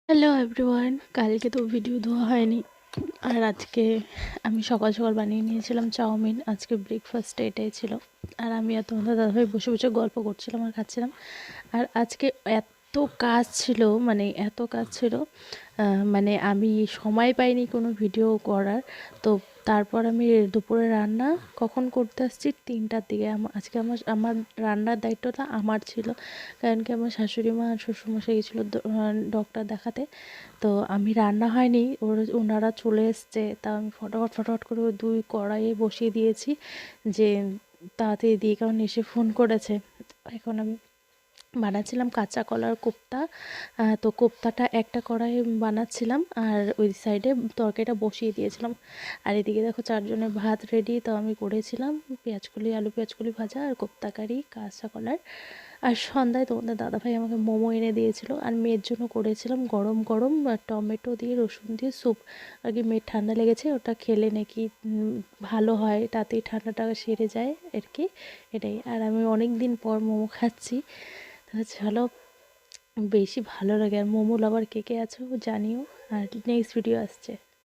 Hello everyone, কালকে তো video দেওয়া হয়নি। আর আজকে আমি সকাল সকাল বানিয়ে নিয়েছিলাম চাউমিন। আজকে ব্রেকফাস্টে এটাই ছিল। আর আমি আর তোমাদের দাদাভাই বসে বসে গল্প করছিলাম আর খাচ্ছিলাম। আর আজকে এত কাজ ছিল, মানে এত কাজ ছিল, মানে আমি সময় পাইনি কোনো ভিডিও করার। তো তারপর আমি দুপুরে রান্না কখন করতে আসছি 3টার দিকে। আজকে আমার আমার রান্নার দায়িত্বটা আমার ছিল, কারণ কি আমার শাশুড়ি মা আর শ্বশুরমশাই গেছিলো ডক্টর দেখাতে। তো আমি রান্না হয়নি, ওনারা চলে এসছে, তা আমি ফটাফট ফটাফট করে ওই 2 কড়াইয়ে বসিয়ে দিয়েছি যে তাড়াতাড়ি দিয়ে, কারণ এসে ফোন করেছে। এখন আমি বানাচ্ছিলাম কাঁচা কলার কোপ্তা। তো কোপ্তাটা একটা কড়াইয়ে বানাচ্ছিলাম আর ওই সাইডে তরকারিটা বসিয়ে দিয়েছিলাম। আর এদিকে দেখো 4 জনের ভাত রেডি। তো আমি করেছিলাম পেঁয়াজকলি, আলু পেঁয়াজকলি ভাজা আর কোপ্তা কারি কাঁচা কলার। আর সন্ধ্যায় তোমাদের দাদাভাই আমাকে মোমো এনে দিয়েছিল। আর মেয়ের জন্য করেছিলাম গরম গরম টমেটো দিয়ে রসুন দিয়ে স্যুপ। আর কি মেয়ের ঠান্ডা লেগেছে, ওটা খেলে নাকি ভালো হয়, তাতেই ঠান্ডাটা সেরে যায় আর কি, এটাই। আর আমি অনেক দিন পর মোমো খাচ্ছি। তো চলো, বেশি ভালো লাগে। আর মোমো লাভার কে কে আছো জানিও। আর নেক্সট ভিডিও আসছে।